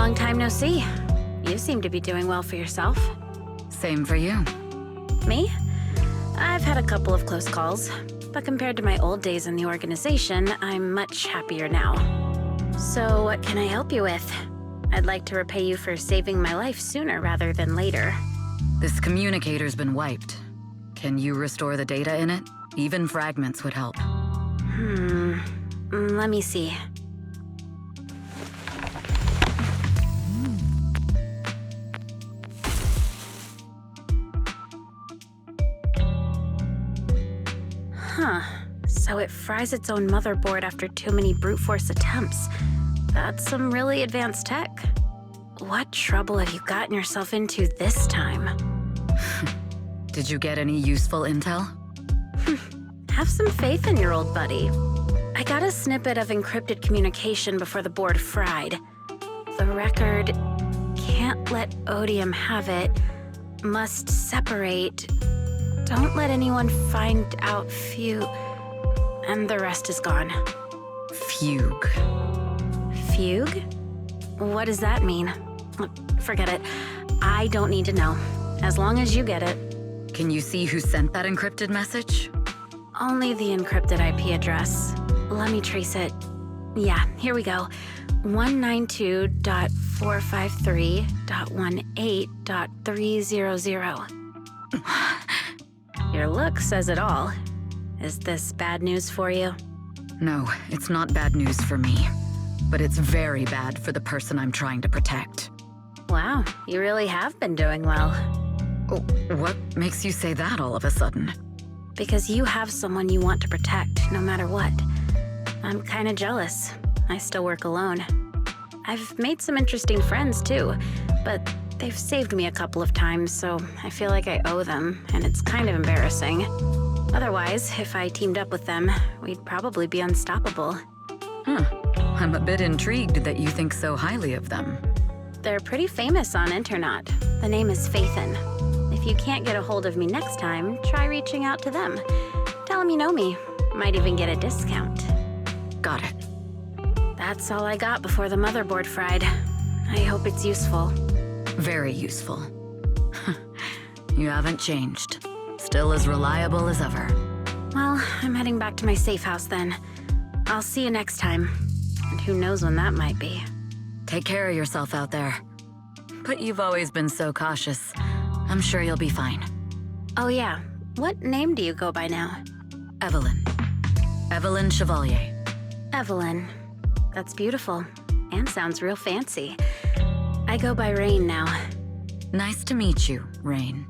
Long time no see. You seem to be doing well for yourself. Same for you. Me? I've had a couple of close calls, but compared to my old days in the organization, I'm much happier now. So what can I help you with? I'd like to repay you for saving my life sooner rather than later. This communicator's been wiped. Can you restore the data in it? Even fragments would help. Let me see. Huh. So it fries its own motherboard after too many brute force attempts. That's some really advanced tech. What trouble have you gotten yourself into this time? Did you get any useful intel? Have some faith in your old buddy. I got a snippet of encrypted communication before the board fried. The record can't let Odium have it. Must separate. Don't let anyone find out Fugue. And the rest is gone. Fugue. Fugue? What does that mean? Forget it. I don't need to know. As long as you get it. Can you see who sent that encrypted message? Only the encrypted IP address. Let me trace it. Yeah, here we go. 192.453.18.300. Your look says it all. Is this bad news for you? No, it's not bad news for me. But it's very bad for the person I'm trying to protect. Wow, you really have been doing well. Oh, what makes you say that all of a sudden? Because you have someone you want to protect, no matter what. I'm kinda jealous. I still work alone. I've made some interesting friends, too, but they've saved me a couple of times, so I feel like I owe them, and it's kind of embarrassing. Otherwise, if I teamed up with them, we'd probably be unstoppable. I'm a bit intrigued that you think so highly of them. They're pretty famous on Internet. The name is Phaethon. If you can't get a hold of me next time, try reaching out to them. Tell them you know me. Might even get a discount. Got it. That's all I got before the motherboard fried. I hope it's useful. Very useful. You haven't changed. Still as reliable as ever. Well, I'm heading back to my safe house then. I'll see you next time. And who knows when that might be. Take care of yourself out there. But you've always been so cautious. I'm sure you'll be fine. Oh yeah, what name do you go by now? Evelyn. Evelyn Chevalier. Evelyn. That's beautiful. And sounds real fancy. I go by Rain now. Nice to meet you, Rain.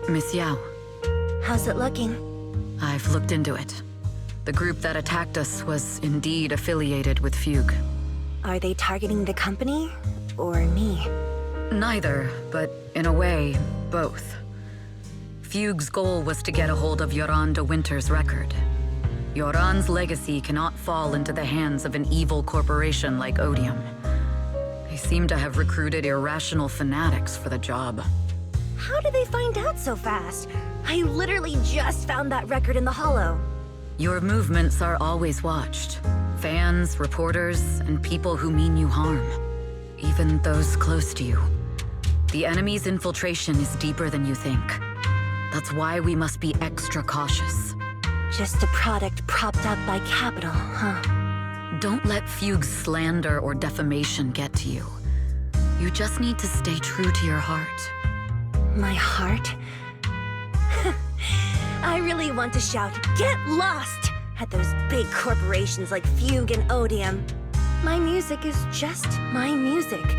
Miss Yao. How's it looking? I've looked into it. The group that attacked us was indeed affiliated with Fugue. Are they targeting the company or me? Neither, but in a way, both. Fugue's goal was to get a hold of Yoran de Winter's record. Yoran's legacy cannot fall into the hands of an evil corporation like Odium. They seem to have recruited irrational fanatics for the job. How did they find out so fast? I literally just found that record in the hollow. Your movements are always watched. Fans, reporters, and people who mean you harm. Even those close to you. The enemy's infiltration is deeper than you think. That's why we must be extra cautious. Just a product propped up by capital, huh? Don't let Fugue's slander or defamation get to you. You just need to stay true to your heart. My heart? I really want to shout, "Get lost!" at those big corporations like Fugue and Odium. My music is just my music.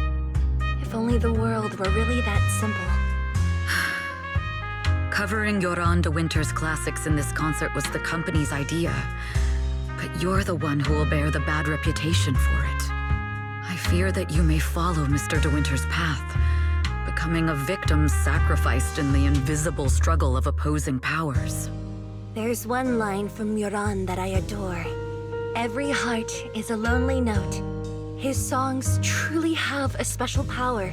If only the world were really that simple. Covering Yoran de Winter's classics in this concert was the company's idea. But you're the one who will bear the bad reputation for it. I fear that you may follow Mr. de Winter's path, becoming a victim sacrificed in the invisible struggle of opposing powers. There's one line from Yoran that I adore. Every heart is a lonely note. His songs truly have a special power.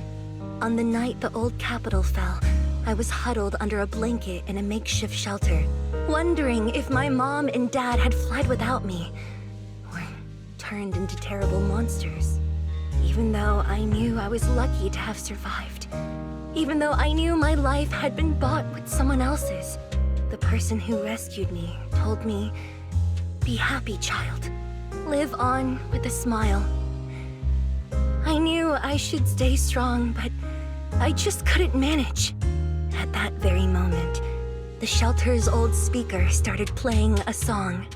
On the night the old capital fell, I was huddled under a blanket in a makeshift shelter, wondering if my mom and dad had fled without me, or turned into terrible monsters. Even though I knew I was lucky to have survived. Even though I knew my life had been bought with someone else's. The person who rescued me told me, "Be happy, child. Live on with a smile." I knew I should stay strong, but I just couldn't manage. At that very moment, the shelter's old speaker started playing a song.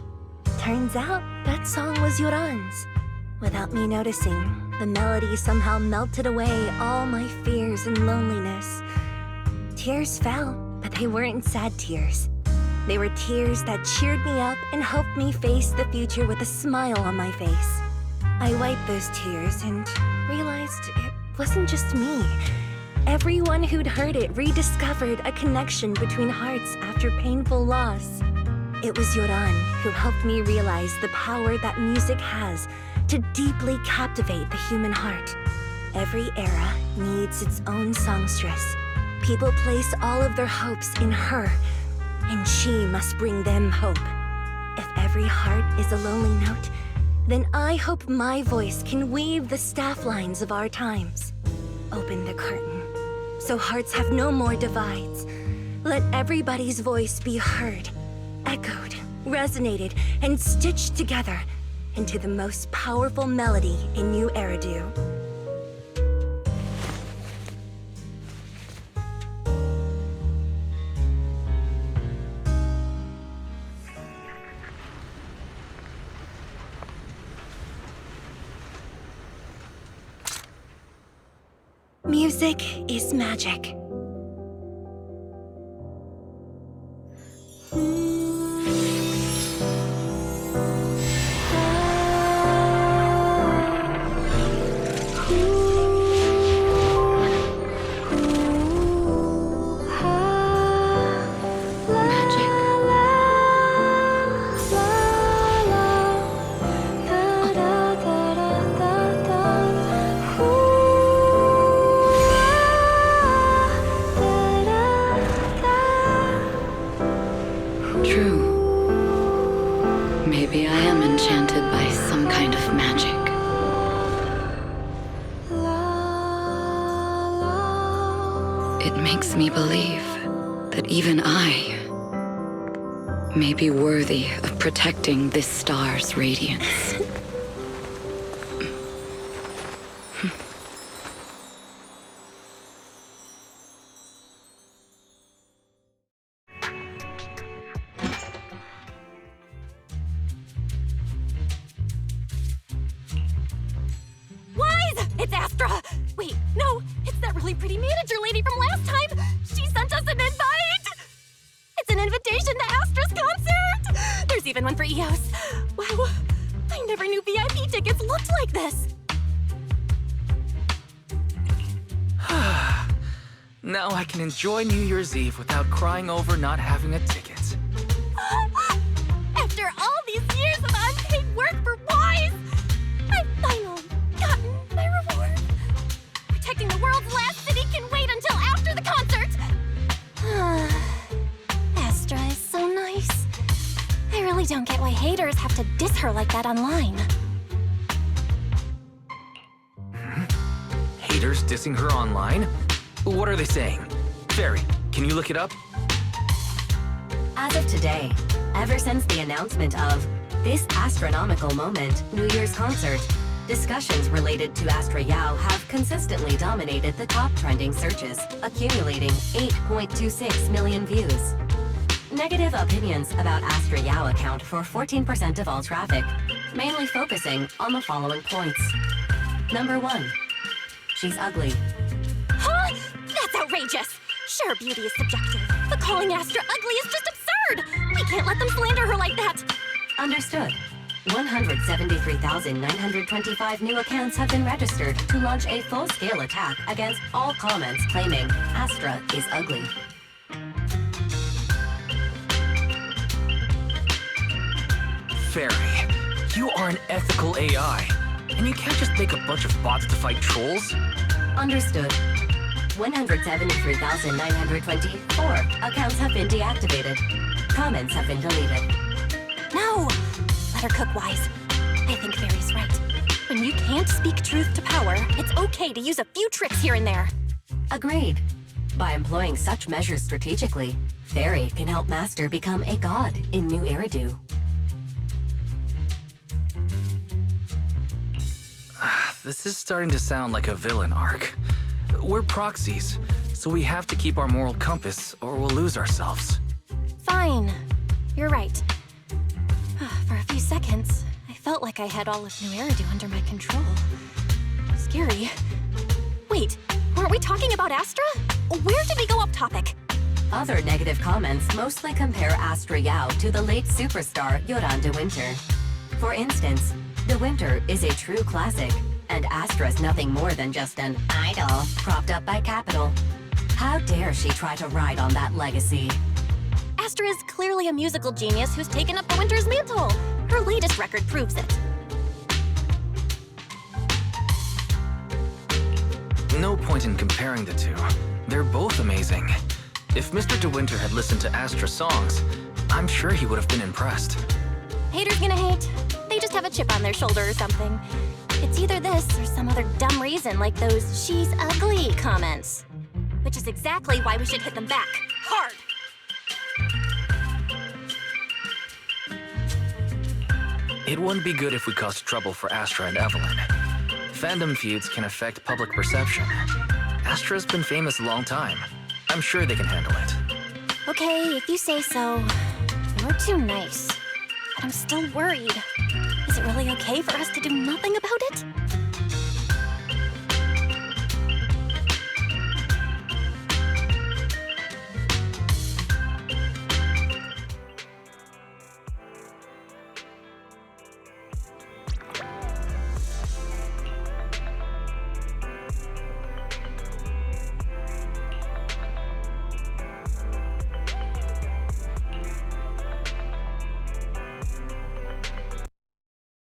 Turns out, that song was Yoran's. Without me noticing, the melody somehow melted away all my fears and loneliness. Tears fell, but they weren't sad tears. They were tears that cheered me up and helped me face the future with a smile on my face. I wiped those tears and realized it wasn't just me. Everyone who'd heard it rediscovered a connection between hearts after painful loss. It was Yoran who helped me realize the power that music has to deeply captivate the human heart. Every era needs its own songstress. People place all of their hopes in her, and she must bring them hope. If every heart is a lonely note, then I hope my voice can weave the staff lines of our times. Open the curtain, so hearts have no more divides. Let everybody's voice be heard, echoed, resonated, and stitched together into the most powerful melody in New Eridu. Music is magic. Maybe I am enchanted by some kind of magic. It makes me believe that even I may be worthy of protecting this star's radiance. It's Astra! Wait, no, it's that really pretty manager lady from last time! She sent us an invite! It's an invitation to Astra's concert! There's even one for EOS. Wow, I never knew VIP tickets looked like this! Now I can enjoy New Year's Eve without crying over not having a ticket. After all these years of unpaid work for Wise, I've finally gotten my reward. Protecting the world's last city can wait until after the concert. Astra is so nice. I really don't get why haters have to diss her like that online. Haters dissing her online? What are they saying? Fairy, can you look it up? As of today, ever since the announcement of this astronomical moment, New Year's concert, discussions related to Astra Yao have consistently dominated the top trending searches, accumulating 8.26 million views. Negative opinions about Astra Yao account for 14% of all traffic, mainly focusing on the following points. Number 1, she's ugly. Huh? That's outrageous! Sure, beauty is subjective, but calling Astra ugly is just absurd! We can't let them slander her like that! Understood. 173,925 new accounts have been registered to launch a full-scale attack against all comments claiming Astra is ugly. Fairy, You are an ethical AI, and you can't just make a bunch of bots to fight trolls. Understood. 173,924 accounts have been deactivated. Comments have been deleted. No! Let her cook wise. I think Fairy's right. When you can't speak truth to power, it's okay to use a few tricks here and there. Agreed. By employing such measures strategically, Fairy can help Master become a god in New Eridu. This is starting to sound like a villain arc. We're proxies, so we have to keep our moral compass or we'll lose ourselves. Fine. You're right. For a few seconds, I felt like I had all of New Eridu under my control. Scary. Wait, weren't we talking about Astra? Where did we go off topic? Other negative comments mostly compare Astra Yao to the late superstar Yoran de Winter. For instance, De Winter is a true classic, and Astra's nothing more than just an idol propped up by capital. How dare she try to ride on that legacy? Astra is clearly a musical genius who's taken up De Winter's mantle. Her latest record proves it. No point in comparing the two. They're both amazing. If Mr. De Winter had listened to Astra's songs, I'm sure he would have been impressed. Haters gonna hate. They just have a chip on their shoulder or something. It's either this or some other dumb reason like those "she's ugly" comments. Which is exactly why we should hit them back. Hard! It wouldn't be good if we caused trouble for Astra and Evelyn. Fandom feuds can affect public perception. Astra's been famous a long time. I'm sure they can handle it. Okay, if you say so. You're too nice. But I'm still worried. Is it really okay for us to do nothing about it?